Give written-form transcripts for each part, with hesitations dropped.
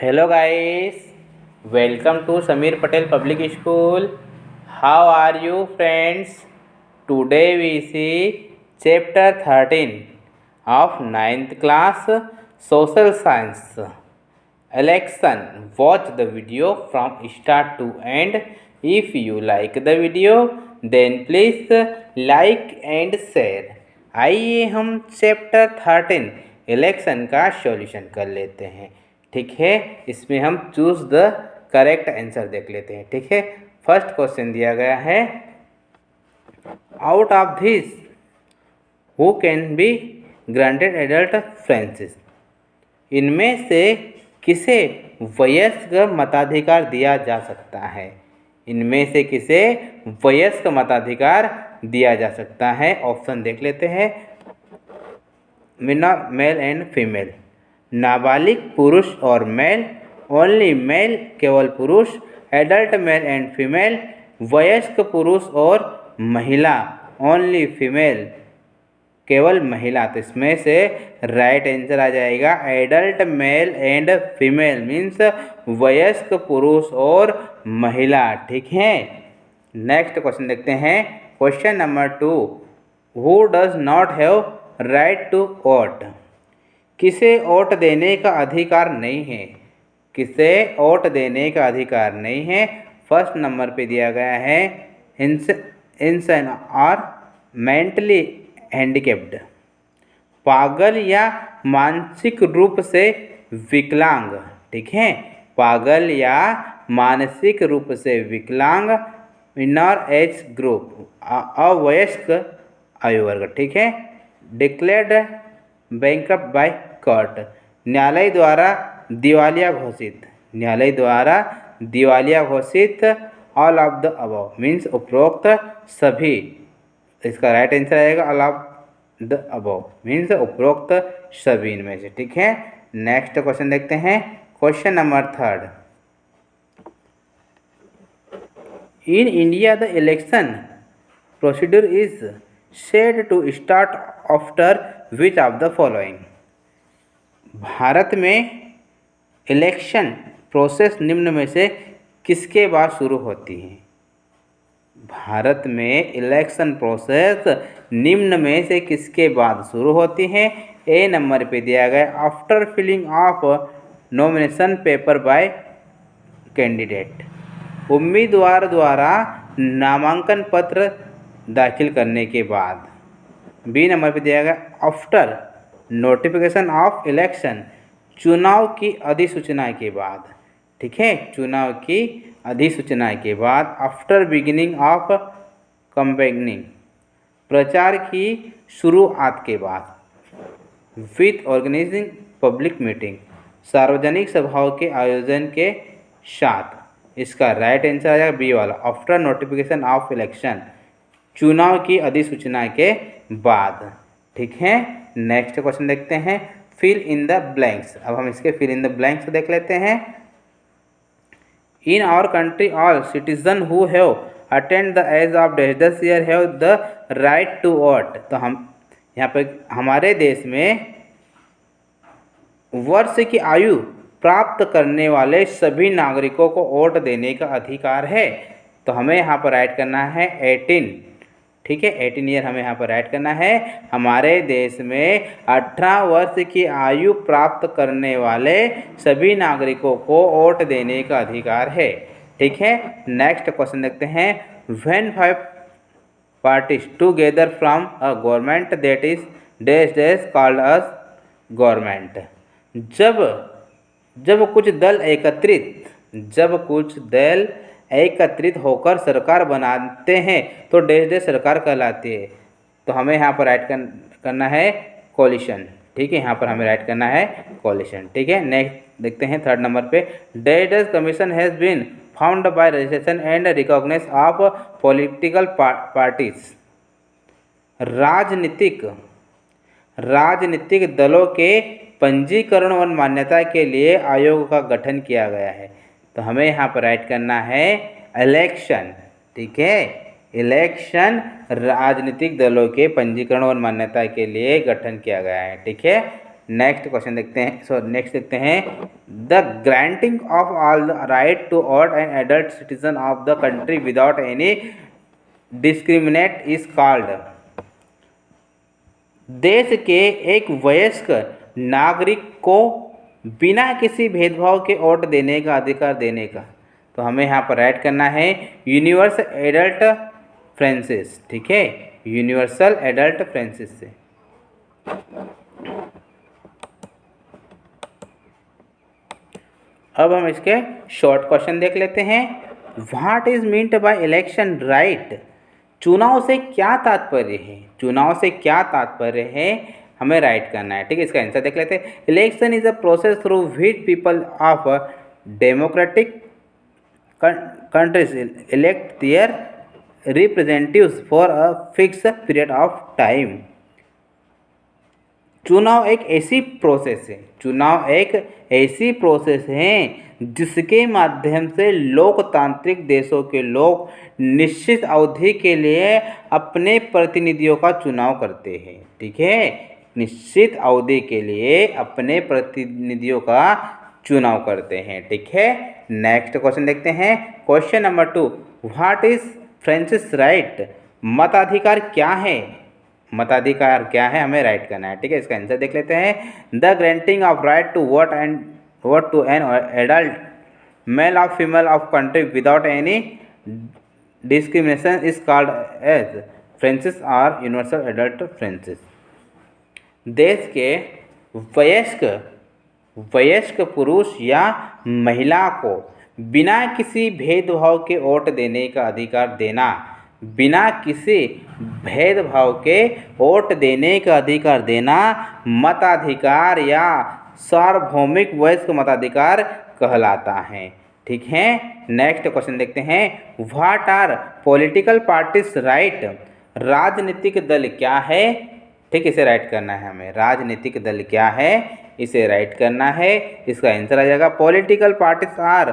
Hello guys, welcome to Samir Patel Public School. How are you friends? Today we see chapter 13 of 9th class Social Science. Election. Watch the video from start to end. If you like the video then please like and share. आइए हम chapter 13 election का solution कर लेते हैं। ठीक है, इसमें हम चूज द करेक्ट आंसर देख लेते हैं। ठीक है, फर्स्ट क्वेश्चन दिया गया है, out of this who can be granted adult franchise. इनमें से किसे वयस्क मताधिकार दिया जा सकता है? इनमें से किसे वयस्क मताधिकार दिया जा सकता है? ऑप्शन देख लेते हैं। मिनर मेल एंड फीमेल, नाबालिग पुरुष और मेल, ओनली मेल केवल पुरुष, एडल्ट मेल एंड फीमेल, वयस्क पुरुष और महिला, ओनली फीमेल केवल महिला। तो इसमें से राइट आंसर आ जाएगा adult male and female means वयस्क पुरुष और महिला। ठीक है, नेक्स्ट क्वेश्चन देखते हैं। Question number 2, who does not have right to vote. किसे वोट देने का अधिकार नहीं है? किसे वोट देने का अधिकार नहीं है? फर्स्ट नंबर पे दिया गया है इंसान और मेंटली हैंडिकेप्ड, पागल या मानसिक रूप से विकलांग। ठीक है, पागल या मानसिक रूप से विकलांग, मिनर एज ग्रुप, अवयस्क आयु वर्ग। ठीक है, डिक्लेयर्ड बैंकरप्ट बाय कोर्ट, न्यायालय द्वारा दिवालिया घोषित, न्यायालय द्वारा दिवालिया घोषित, all of the above means उपरोक्त सभी। इसका राइट आंसर आएगा all of the above means उपरोक्त सभी इनमें से। ठीक है, नेक्स्ट क्वेश्चन देखते हैं। Question number 3, in India the election procedure is said to start after which of the following. Bharat में इलेक्शन प्रोसेस निम्न में से किसके बाद शुरू होती है? भारत में इलेक्शन प्रोसेस निम्न में से किसके बाद शुरू होती है? ए नंबर पे दिया गया after filling of nomination paper by candidate, उम्मीदवार द्वारा नामांकन पत्र दाखिल करने के बाद। बी नंबर पे दिया गया आफ्टर नोटिफिकेशन ऑफ इलेक्शन, चुनाव की अधिसूचना के बाद। ठीक है, चुनाव की अधिसूचना के बाद। आफ्टर बिगिनिंग ऑफ कैंपेनिंग, प्रचार की शुरुआत के बाद। विथ ऑर्गेनाइजिंग पब्लिक मीटिंग, सार्वजनिक सभाओं के आयोजन के साथ। इसका राइट आंसर आ जाएगा बी वाला आफ्टर नोटिफिकेशन ऑफ इलेक्शन, चुनाव की अधिसूचना के बाद। ठीक है, नेक्स्ट क्वेश्चन देखते हैं, फिल इन द ब्लैंक्स। अब हम इसके फिल इन द ब्लैंक्स देख लेते हैं। In our country all citizen who have attend the age of this year have the right to vote. तो हम यहाँ पे हमारे देश में वर्ष की आयु प्राप्त करने वाले सभी नागरिकों को वोट देने का अधिकार है। तो हमें यहाँ पर राइट करना है 18। ठीक है, 18 ईयर हमें यहाँ पर राइट करना है। हमारे देश में 18 वर्ष की आयु प्राप्त करने वाले सभी नागरिकों को वोट देने का अधिकार है। ठीक है, नेक्स्ट क्वेश्चन देखते हैं। When 5 parties together from a government that is dash dash called us government. जब कुछ दल एकत्रित होकर सरकार बनाते हैं तो डैश डैश सरकार कहलाती है। तो हमें यहाँ पर राइट करना है कोलिशन। ठीक है, यहाँ पर हमें राइट करना है कोलिशन। ठीक है, नेक्स्ट देखते हैं थर्ड नंबर पे, dash dash commission has been found by registration and recognition of political parties. राजनीतिक दलों के पंजीकरण और मान्यता के लिए आयोग का गठन किया गया है। तो हमें यहाँ पर राइट करना है इलेक्शन। ठीक है, इलेक्शन राजनीतिक दलों के पंजीकरण और मान्यता के लिए गठन किया गया है। ठीक है, नेक्स्ट क्वेश्चन देखते हैं। नेक्स्ट देखते हैं, the granting of all the right to vote an adult citizen of the country without any discriminate is called. देश के एक वयस्क नागरिक को बिना किसी भेदभाव के वोट देने का अधिकार देने का, तो हमें यहाँ पर राइट करना है यूनिवर्सल एडल्ट फ्रेंसिस। ठीक है, यूनिवर्सल एडल्ट फ्रेंसिस से। अब हम इसके शॉर्ट क्वेश्चन देख लेते हैं। What is meant by election right? चुनाव से क्या तात्पर्य है? चुनाव से क्या तात्पर्य है, हमें राइट करना है। ठीक है, इसका आंसर देख लेते हैं। Election is a process through which people of democratic countries elect their representatives for a fix period of time. चुनाव एक ऐसी प्रोसेस है, चुनाव एक ऐसी प्रोसेस है जिसके माध्यम से लोकतांत्रिक देशों के लोग निश्चित अवधि के लिए अपने प्रतिनिधियों का चुनाव करते हैं। ठीक है, निश्चित अवधि के लिए अपने प्रतिनिधियों का चुनाव करते हैं। ठीक है, नेक्स्ट क्वेश्चन देखते हैं। Question number 2, what is Française right? मताधिकार क्या है? मताधिकार क्या है, हमें राइट करना है। ठीक है, इसका आंसर देख लेते हैं। The granting of right to vote to an adult male और female of country without any discrimination is called as franchise और यूनिवर्सल एडल्ट फ्रेंसिस। देश के वयस्क पुरुष या महिला को बिना किसी भेदभाव के वोट देने का अधिकार देना, बिना किसी भेदभाव के वोट देने का अधिकार देना मताधिकार या सार्वभौमिक वयस्क मताधिकार कहलाता है। ठीक है, नेक्स्ट क्वेश्चन देखते हैं। What are political parties right? राजनीतिक दल क्या है? ठीक, इसे राइट करना है हमें। राजनीतिक दल क्या है, इसे राइट करना है। इसका आंसर आ जाएगा political parties are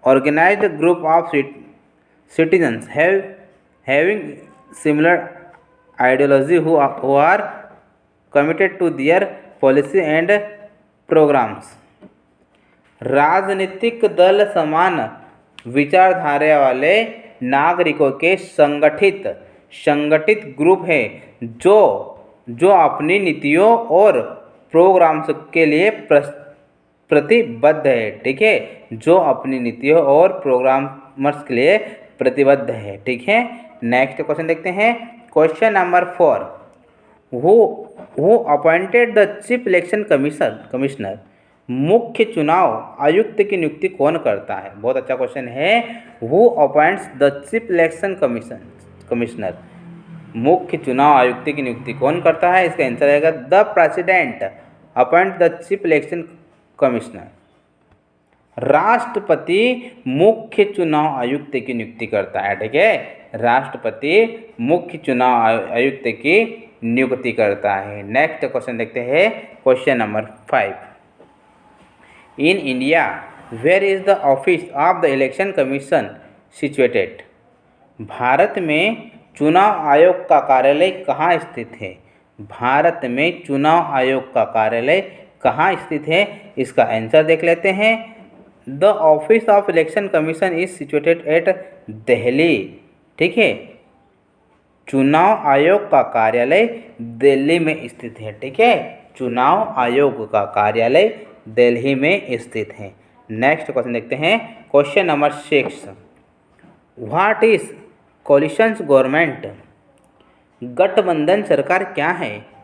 organized group of citizens having similar ideology who are committed to their policy and programs। राजनीतिक दल समान विचारधारा वाले नागरिकों के संगठित ग्रुप है जो अपनी नीतियों और प्रोग्राम्स के लिए प्रतिबद्ध है। ठीक है, जो अपनी नीतियों और प्रोग्राम्स के लिए प्रतिबद्ध है। ठीक है, नेक्स्ट क्वेश्चन देखते हैं। Question number 4, who appointed the chief election commissioner? मुख्य चुनाव आयुक्त की नियुक्ति कौन करता है? बहुत अच्छा क्वेश्चन है। Who appoints the chief election commissioner? मुख्य चुनाव आयुक्त की नियुक्ति कौन करता है? इसका आंसर आएगा the president appoint the chief election commissioner. राष्ट्रपति मुख्य चुनाव आयुक्त की नियुक्ति करता है। ठीक है, राष्ट्रपति मुख्य चुनाव आयुक्त की नियुक्ति करता है। नेक्स्ट क्वेश्चन देखते हैं। Question number 5, in India where is the office of the election commission situated? Bharat में चुनाव आयोग का कार्यालय कहाँ स्थित है? भारत में चुनाव आयोग का कार्यालय कहाँ स्थित है? इसका आंसर देख लेते हैं। The office of election commission is situated at Delhi. ठीक है, चुनाव आयोग का कार्यालय दिल्ली में स्थित है। ठीक है, चुनाव आयोग का कार्यालय दिल्ली में स्थित है। नेक्स्ट क्वेश्चन देखते हैं। Question number 6, what is coalition government? गठबंधन सरकार क्या है?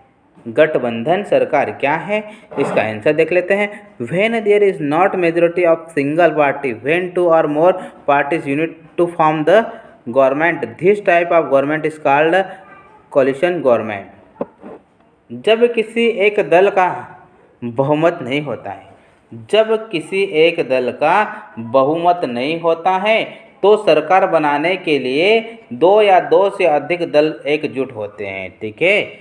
गठबंधन सरकार क्या है? इसका आंसर देख लेते हैं। When there is not majority of single party, when 2 or more parties unite to form the government, this type of government is called coalition government। जब किसी एक दल का बहुमत नहीं होता है, जब किसी एक दल का बहुमत नहीं होता है तो सरकार बनाने के लिए 2 या 2 से अधिक दल एकजुट होते हैं। ठीक है,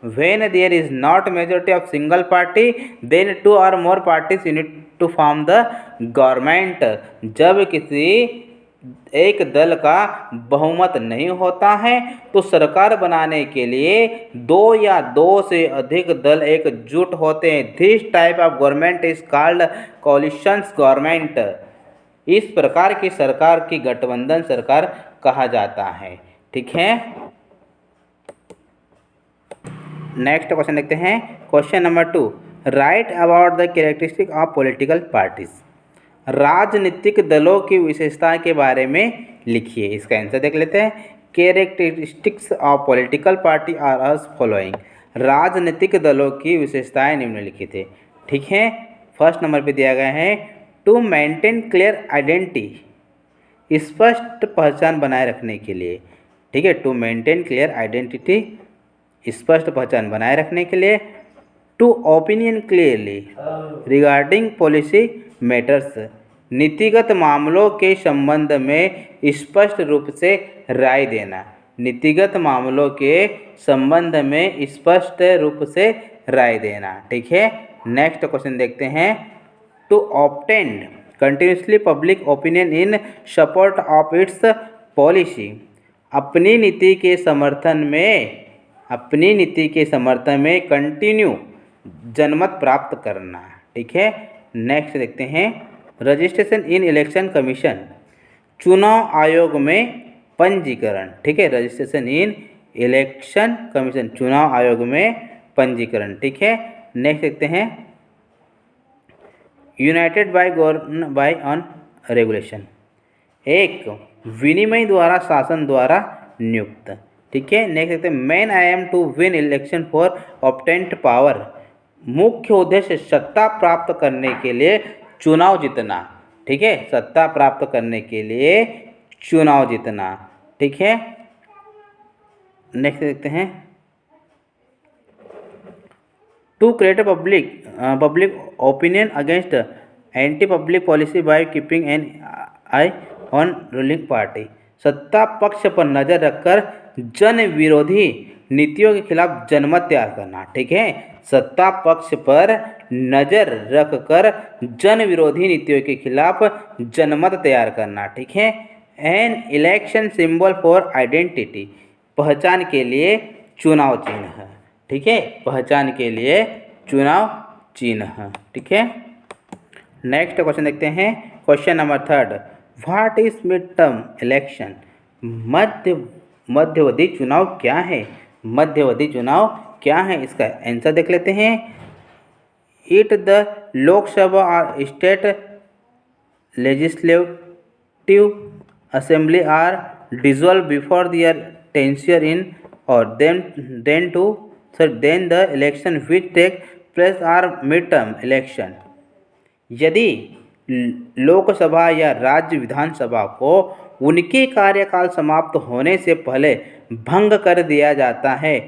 When there is not majority of single party, then 2 or more parties unite to form the government। जब किसी एक दल का बहुमत नहीं होता है तो सरकार बनाने के लिए दो या दो से अधिक दल एकजुट होते हैं। This type of government is called collisions government. इस प्रकार की सरकार की गठबंधन सरकार कहा जाता है। ठीक है, नेक्स्ट क्वेश्चन देखते हैं। Question number 2, right about the characteristic of political parties. राजनीतिक दलों की विशेषता के बारे में लिखिए। इसका आंसर देख लेते हैं। Characteristics of political party are as following. राजनीतिक दलों की विशेषताएं निम्नलिखित है। ठीक है, फर्स्ट नंबर पे दिया गया है टू मेंटेन क्लियर आइडेंटिटी, स्पष्ट पहचान बनाए रखने के लिए। ठीक है, टू मेंटेन क्लियर आइडेंटिटी, स्पष्ट पहचान बनाए रखने के लिए। To opinion clearly regarding policy matters, नीतिगत मामलों के संबंध में स्पष्ट रूप से राय देना। नीतिगत मामलों के संबंध में स्पष्ट रूप से राय देना। ठीक है, नेक्स्ट क्वेश्चन देखते हैं। To obtain continuously public opinion in support of its policy, अपनी नीति के समर्थन में कंटिन्यू जनमत प्राप्त करना। ठीक है, नेक्स्ट देखते हैं। रजिस्ट्रेशन इन इलेक्शन कमीशन, चुनाव आयोग में पंजीकरण। ठीक है, रजिस्ट्रेशन इन इलेक्शन कमीशन, चुनाव आयोग में पंजीकरण। ठीक है, नेक्स्ट देखते हैं। यूनाइटेड बाय ऑन रेगुलेशन, एक विनिमय द्वारा शासन द्वारा नियुक्त। ठीक है, नेक्स्ट देखते हैं। Main aim to win election for obtain power, मुख्य उद्देश्य सत्ता प्राप्त करने के लिए चुनाव जीतना। ठीक है, सत्ता प्राप्त करने के लिए चुनाव जीतना। ठीक है, नेक्स्ट देखते हैं। To create public opinion against anti public policy by keeping an eye on ruling party, सत्ता पक्ष पर नज़र रखकर जन विरोधी नीतियों के खिलाफ जनमत तैयार करना। ठीक है, सत्ता पक्ष पर नज़र रखकर जन विरोधी नीतियों के खिलाफ जनमत तैयार करना। ठीक है, an election symbol for identity, पहचान के लिए चुनाव चिन्ह। ठीक है, पहचान के लिए चुनाव चिन्ह। ठीक है, नेक्स्ट क्वेश्चन देखते हैं। Question number 3, what is mid term election, मध्यावधि चुनाव क्या है। मध्यावधि चुनाव क्या है, इसका आंसर देख लेते हैं। इट द लोकसभा और state legislative assembly are dissolve before their tenure in और then the election which take place are mid term election. यदि लोकसभा या राज्य विधानसभा को उनके कार्यकाल समाप्त होने से पहले भंग कर दिया जाता है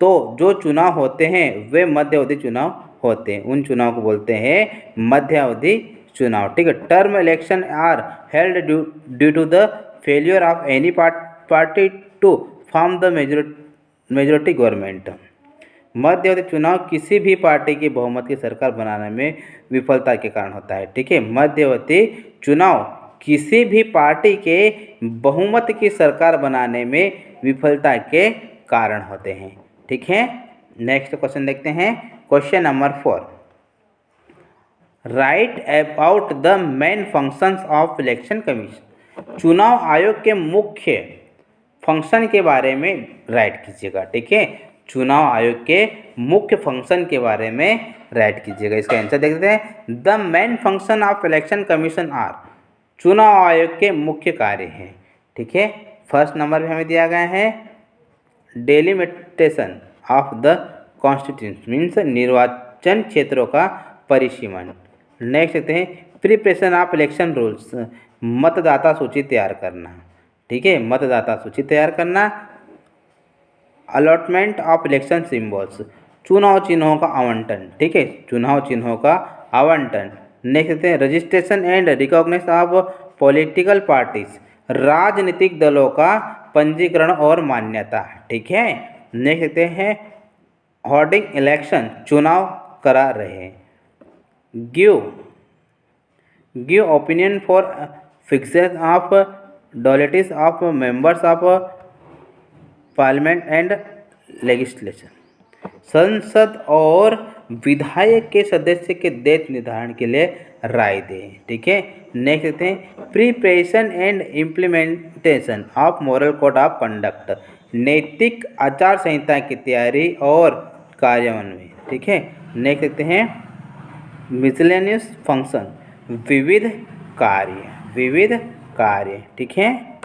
तो जो चुनाव होते हैं वे मध्यावधि चुनाव होते हैं। उन चुनाव को बोलते हैं मध्यावधि चुनाव। ठीक है, term election are held due to the failure of any party to form the majority government. मध्यावधि चुनाव किसी भी पार्टी की बहुमत की सरकार बनाने में विफलता के कारण होता है। ठीक है, मध्यावधि चुनाव किसी भी पार्टी के बहुमत की सरकार बनाने में विफलता के कारण होते हैं। ठीक है, नेक्स्ट क्वेश्चन देखते हैं। Question number 4, right about the main functions of election commission, चुनाव आयोग के मुख्य फंक्शन के बारे में राइट कीजिएगा। ठीक है, चुनाव आयोग के मुख्य फंक्शन के बारे में राइट कीजिएगा। इसका आंसर देखते हैं। The main function of election commission are, चुनाव आयोग के मुख्य कार्य हैं। ठीक है, फर्स्ट नंबर पे हमें दिया गया है delimitation of the constituency, means निर्वाचन क्षेत्रों का परिसीमन। नेक्स्ट देखते हैं प्रिपरेशन ऑफ इलेक्शन रूल्स, मतदाता सूची तैयार करना। ठीक है, मतदाता सूची तैयार करना। अलॉटमेंट ऑफ इलेक्शन सिंबल्स, चुनाव चिन्हों का आवंटन। ठीक है, चुनाव चिन्हों का आवंटन। नेक्स्ट देखते हैं registration and recognition of political parties, राजनीतिक दलों का पंजीकरण और मान्यता। ठीक है, नेक्स्ट देखते हैं होल्डिंग इलेक्शन, चुनाव करा रहे। Give opinion for fixation of डॉलिटीज of members of parliament and legislation. संसद और विधायक के सदस्य के दायित्व निर्धारण के लिए राय दें। ठीक है, नेक्स्ट देखते हैं preparation and implementation of moral code of conduct. नैतिक आचार संहिता की तैयारी और कार्यान्वयन। ठीक है, नेक्स्ट देखते हैं मिसलेनियस फंक्शन, विविध कार्य। ठीक है।